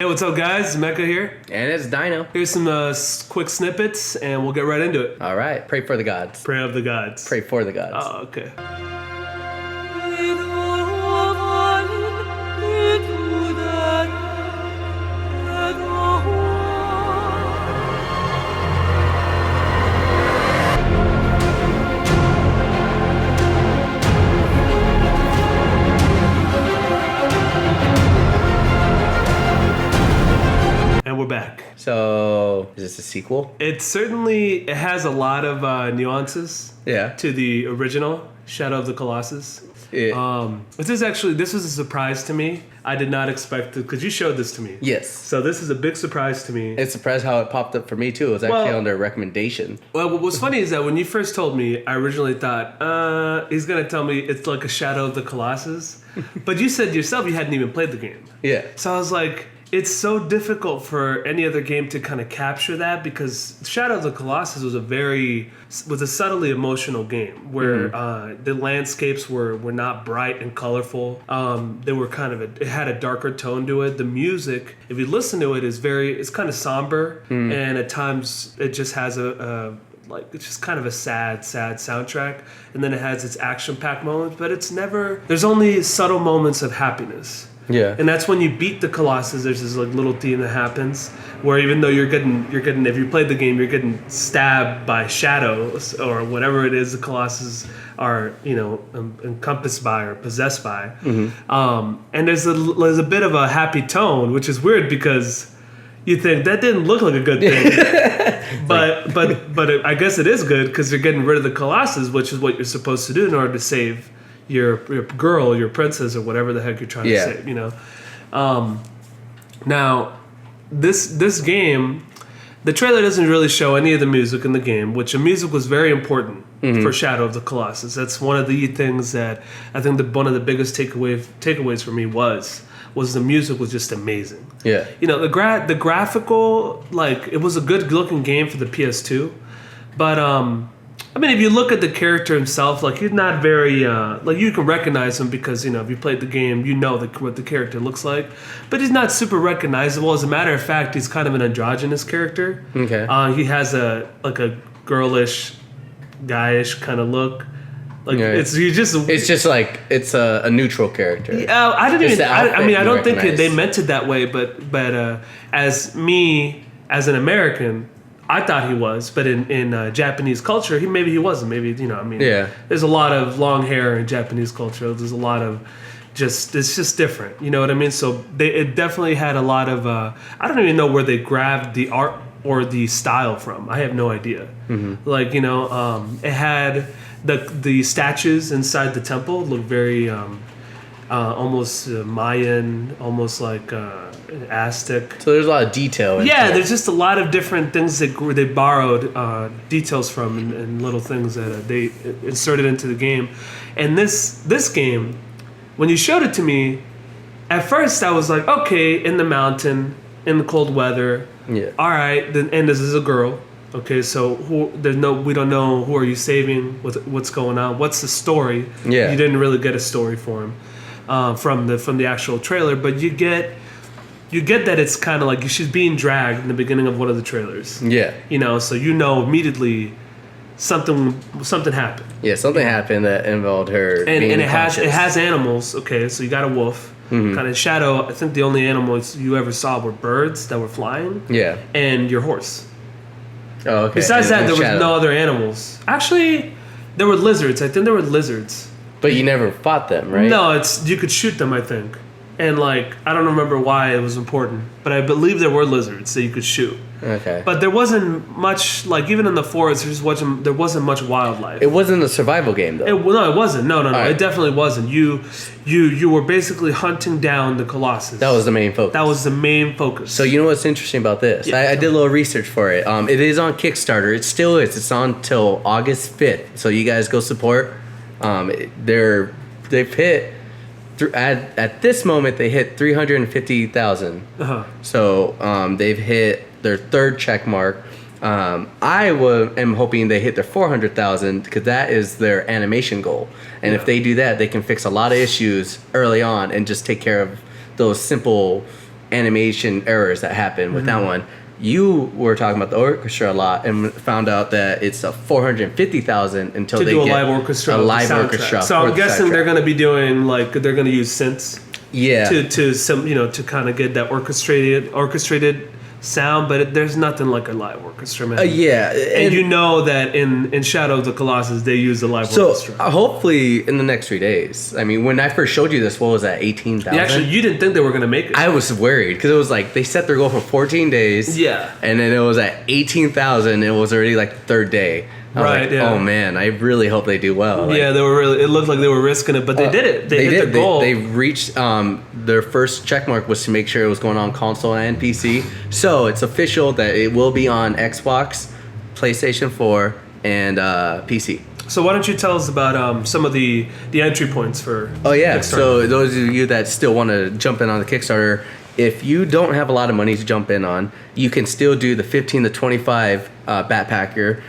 Hey, what's up, guys? Mecha here. And it's DINO. Here's some quick snippets, and we'll get right into it. All right. Pray for the gods. Prayer of the gods. Pray for the gods. Oh, okay. And we're back. So, is this a sequel? It has a lot of nuances Yeah. to the original Shadow of the Colossus. Yeah. This was a surprise to me. I did not expect it because you showed this to me. Yes. So this is a big surprise to me. It's surprised how it popped up for me, too. It was actually under recommendation. Well, what's funny is that when you first told me, I originally thought, he's going to tell me it's like a Shadow of the Colossus. But you said yourself you hadn't even played the game. Yeah. So I was like, it's so difficult for any other game to kind of capture that because Shadow of the Colossus was a subtly emotional game where the landscapes were not bright and colorful. They were it had a darker tone to it. The music, if you listen to it, it's kind of somber, and at times it just has it's just kind of a sad soundtrack, and then it has its action-packed moments, but there's only subtle moments of happiness. Yeah. And that's when you beat the Colossus, there's this little theme that happens where even though you're getting if you played the game, you're getting stabbed by shadows or whatever it is the Colossus are, encompassed by or possessed by. Mm-hmm. And there's a bit of a happy tone, which is weird because you think that didn't look like a good thing. but I guess it is good because you're getting rid of the Colossus, which is what you're supposed to do in order to save your girl, your princess, or whatever the heck you're trying to save, Now, this game, the trailer doesn't really show any of the music in the game, which the music was very important for Shadow of the Colossus. That's one of the things that I think one of the biggest takeaways for me was the music was just amazing. Yeah. The graphical, it was a good looking game for the PS2, but if you look at the character himself, he's not very, you can recognize him because, if you played the game, what the character looks like. But he's not super recognizable. As a matter of fact, he's kind of an androgynous character. Okay. He has a girlish, guyish kind of look. It's a neutral character. Yeah, I don't think they meant it that way, but as an American, I thought he was, but in Japanese culture, maybe he wasn't. Maybe there's a lot of long hair in Japanese culture. There's a lot of it's just different. You know what I mean? So it definitely had a lot of. I don't even know where they grabbed the art or the style from. I have no idea. Mm-hmm. It had the statues inside the temple look very almost Mayan, almost like Aztec. So there's a lot of detail. There's just a lot of different things that they borrowed details from and little things that they inserted into the game. And this game, when you showed it to me, at first I was like, okay, in the mountain, in the cold weather. Yeah. All right, and this is a girl. Okay, so we don't know who are you saving, what's going on, what's the story. Yeah. You didn't really get a story for him from the actual trailer, but you get that it's kind of like she's being dragged in the beginning of one of the trailers. Yeah. So immediately something happened. Yeah, something happened that involved her and being it has animals. Okay, so you got a wolf. Mm-hmm. Kind of Shadow. I think the only animals you ever saw were birds that were flying. Yeah. And your horse. Oh, okay. Besides that, there was no other animals. Actually, there were lizards. I think there were lizards. But you never fought them, right? No, you could shoot them, I think. And I don't remember why it was important, but I believe there were lizards that you could shoot. Okay. But there wasn't much, even in the forest, there wasn't much wildlife. It wasn't a survival game, though. No, it wasn't. No. Right. It definitely wasn't. You were basically hunting down the Colossus. That was the main focus. That was the main focus. So you know what's interesting about this? Yeah, I did a little research for it. It is on Kickstarter. It still is. It's on till August 5th. So you guys go support. They've hit... At this moment, they hit 350,000. Uh-huh. So they've hit their third check mark. am hoping they hit their 400,000 because that is their animation goal. And if they do that, they can fix a lot of issues early on and just take care of those simple animation errors that happen with that one. You were talking about the orchestra a lot and found out that it's a $450,000 until they do a get live orchestra. a live orchestra. So I'm guessing they're going to be doing they're going to use synths. Yeah. To some to kind of get that orchestrated sound, but there's nothing like a live orchestra, man. Yeah, and you know that in Shadow of the Colossus they use a live orchestra. So hopefully in the next 3 days. I mean, when I first showed you this, what was that, 18,000? Yeah, actually, you didn't think they were gonna make it. I was worried because it was like they set their goal for 14 days. Yeah, and then it was at 18,000. It was already like the third day. I was like, yeah. Oh man, I really hope they do well. Yeah, they were really. It looked like they were risking it, but they did it. They hit their goal. They reached their first check mark was to make sure it was going on console and PC. So it's official that it will be on Xbox, PlayStation 4, and PC. So why don't you tell us about some of the entry points for? Oh yeah. Kickstarter? So those of you that still want to jump in on the Kickstarter, if you don't have a lot of money to jump in on, you can still do the 15 to 25 backpacker.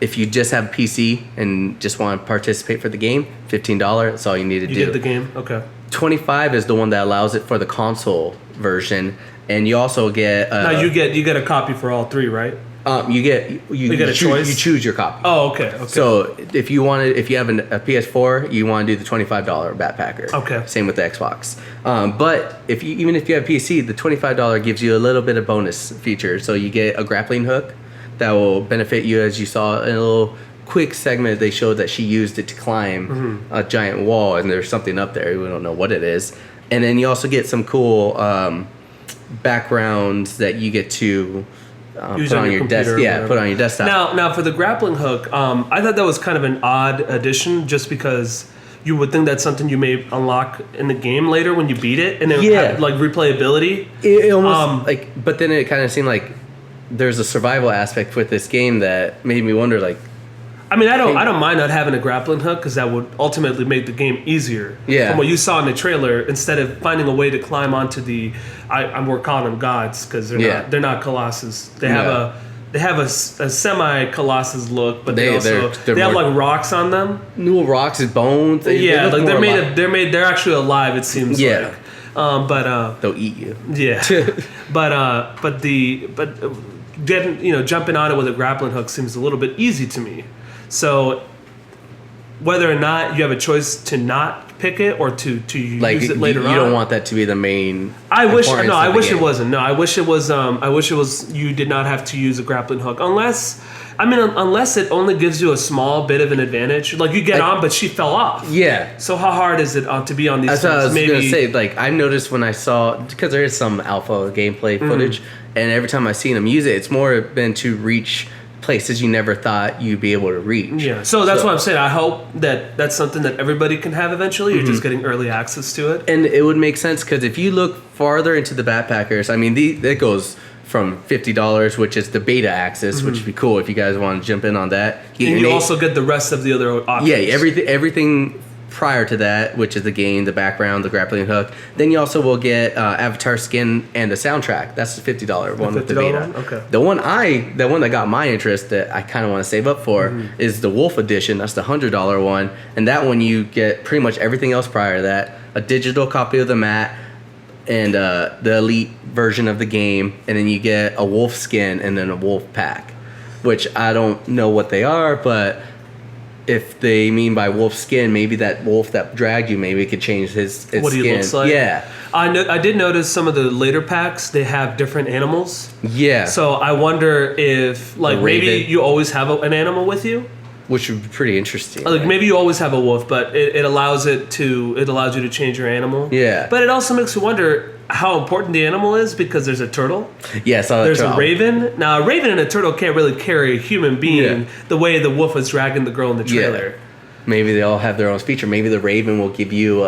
If you just have a PC and just want to participate for the game, $15. That's all you need to do. You get the game, okay. 25 is the one that allows it for the console version, and you also get. Now you get a copy for all three, right? You get a choice. You choose your copy. Oh, okay. So if you have a PS4, you want to do the $25 backpacker. Okay. Same with the Xbox. But even if you have PC, the $25 gives you a little bit of bonus feature. So you get a grappling hook that will benefit you, as you saw in a little quick segment. They showed that she used it to climb a giant wall, and there's something up there. We don't know what it is. And then you also get some cool backgrounds that you get to. Put on your desk. Yeah, put on your desktop. Now for the grappling hook, I thought that was kind of an odd addition, just because you would think that's something you may unlock in the game later when you beat it, and it would have like replayability. It almost but then it kind of seemed like there's a survival aspect with this game that made me wonder, like. I mean, I don't mind not having a grappling hook, because that would ultimately make the game easier. Yeah. From what you saw in the trailer, instead of finding a way to climb onto the, we're calling them gods, because they're not Colossus. They have a semi Colossus look, but they have like rocks on them. New rocks and bones. They're actually alive. It seems like. But they'll eat you. Yeah. but getting jumping on it with a grappling hook seems a little bit easy to me. So whether or not you have a choice to not pick it or to use it later on, you don't want that to be the main. I wish it wasn't. No, I wish it was. I wish it was. You did not have to use a grappling hook unless it only gives you a small bit of an advantage. Like you get on, but she fell off. Yeah. So how hard is it to be on these? That's what I was gonna say. Like I noticed when I saw, because there is some alpha gameplay footage, and every time I've seen them use it, it's more been to reach places you never thought you'd be able to reach. Yeah. So that's what I'm saying. I hope that that's something that everybody can have eventually. You're just getting early access to it. And it would make sense, because if you look farther into the backpackers, I mean, it goes from $50, which is the beta access, which would be cool if you guys want to jump in on that. And you also get the rest of the other options. Yeah, everything prior to that, which is the game, the background, the grappling hook. Then you also will get avatar skin and the soundtrack. That's the $50 one with the beta. Okay. The one that got my interest, that I kind of want to save up for, is the Wolf edition. That's the $100 one, and that one you get pretty much everything else prior to that: a digital copy of the mat, and the elite version of the game, and then you get a wolf skin and then a wolf pack, which I don't know what they are, but if they mean by wolf skin, maybe that wolf that dragged you, maybe it could change his what skin. he looks like. Yeah. I did notice some of the later packs, they have different animals. Yeah. So I wonder if maybe you always have an animal with you. Which would be pretty interesting. Like maybe you always have a wolf, but it allows you to change your animal. Yeah. But it also makes you wonder how important the animal is, because there's a turtle. Yeah, there's a raven. Now a raven and a turtle can't really carry a human being the way the wolf was dragging the girl in the trailer. Yeah. Maybe they all have their own feature. Maybe the raven will give you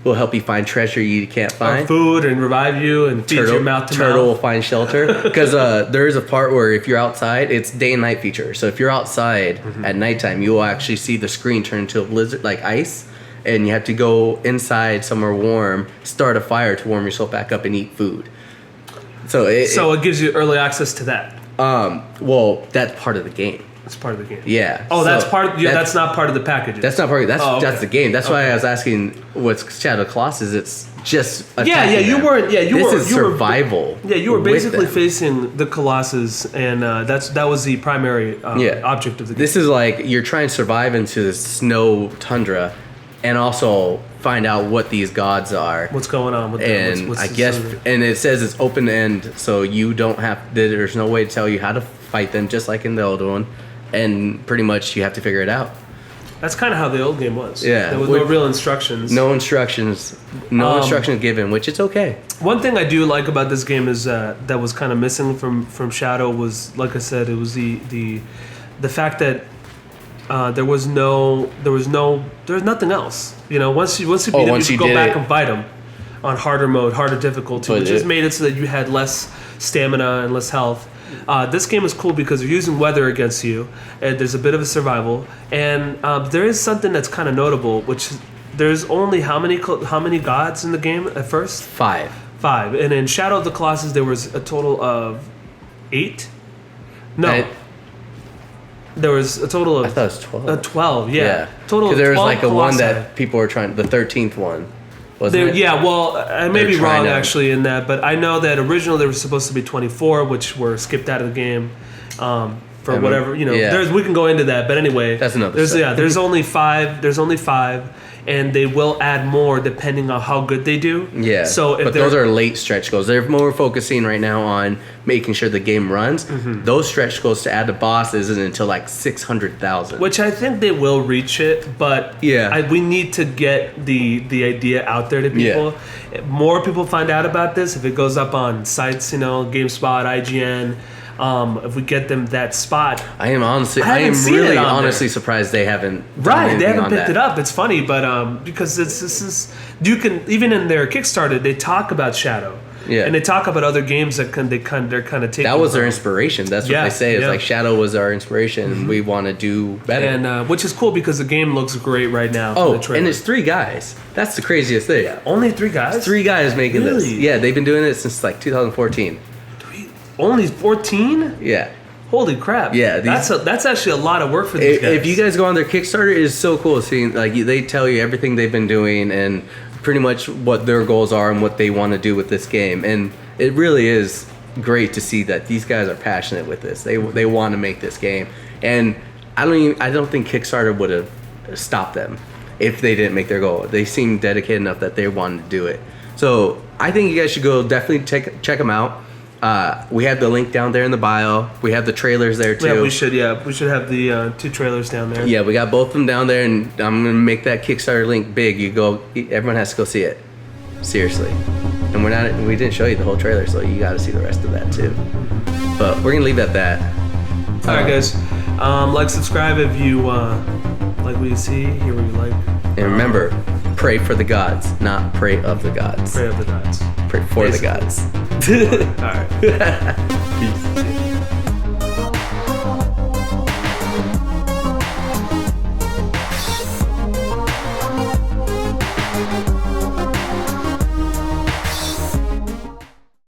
will help you find treasure you can't find. Or food, and revive you, and feed your mouth to mouth. Turtle will find shelter. Because there is a part where if you're outside, it's day and night feature. So if you're outside at nighttime, you will actually see the screen turn into a blizzard, like ice. And you have to go inside somewhere warm, start a fire to warm yourself back up and eat food. So it gives you early access to that. Well, that's part of the game. That's part of the game. Yeah. Oh, that's part. Yeah, that's not part of the package. That's not part of. That's okay. the game. That's why I was asking what's Shadow of the Colossus. It's just yeah. You them. weren't. Yeah, you this were. is you survival. Were, yeah, you were with basically them. facing the Colossus, and that was the primary object of the game. This is like you're trying to survive into the snow tundra, and also find out what these gods are. What's going on with them? And I guess, and it says it's open end, so you don't have. There's no way to tell you how to fight them, just like in the old one, and pretty much you have to figure it out. That's kind of how the old game was. Yeah, there was no real instructions. No instructions given, which it's okay. One thing I do like about this game is that was kind of missing from Shadow was, like I said, it was the fact that there was nothing else. You know, once you beat him, you could go back and fight him on harder mode, harder difficulty, which just made it so that you had less stamina and less health. This game is cool because you're using weather against you, and there's a bit of a survival. And there is something that's kind of notable, which there's only how many gods in the game at first? 5. And in Shadow of the Colossus, there was a total of 8. No. There was a total of... I thought it was 12. 12, yeah. Total of 12 there was like a Colossi. one that people were trying... The 13th one, wasn't it? Yeah, well, I may be wrong actually in that, but I know that originally there was supposed to be 24, which were skipped out of the game for whatever, you know. Yeah. We can go into that, but anyway. That's another story. Yeah, there's only 5. There's only 5. And they will add more depending on how good they do. Yeah. So but those are late stretch goals. They're more focusing right now on making sure the game runs. Mm-hmm. Those stretch goals to add to bosses isn't until like 600,000. Which I think they will reach it, but we need to get the idea out there to people. Yeah. More people find out about this if it goes up on sites, you know, GameSpot, IGN. If we get them that spot, I am really honestly surprised they haven't. Right, they haven't picked it up. It's funny, but because you can even in their Kickstarter they talk about Shadow, and they talk about other games that they're kind of taking. That was their inspiration. That's what they say. It's like Shadow was our inspiration, and we want to do better. And which is cool because the game looks great right now. Oh, and it's 3 guys. That's the craziest thing. Yeah, only 3 guys. 3 guys making this. Yeah, they've been doing it since like 2014. Only 14? Yeah. Holy crap! Yeah, that's actually a lot of work for these guys. If you guys go on their Kickstarter, it is so cool seeing like they tell you everything they've been doing and pretty much what their goals are and what they want to do with this game, and it really is great to see that these guys are passionate with this. They want to make this game, and I don't think Kickstarter would have stopped them if they didn't make their goal. They seem dedicated enough that they wanted to do it. So I think you guys should go definitely check them out. We have the link down there in the bio. We have the trailers there too. Yeah, we should have the 2 trailers down there. Yeah, we got both of them down there, and I'm gonna make that Kickstarter link big. Everyone has to go see it. Seriously. And we didn't show you the whole trailer, so you got to see the rest of that too. But we're gonna leave it at that. All right, guys. Like, subscribe if you like what you see, hear what you like. And remember, pray for the gods, not pray of the gods. Pray of the gods. Pray for the gods. All right. Peace.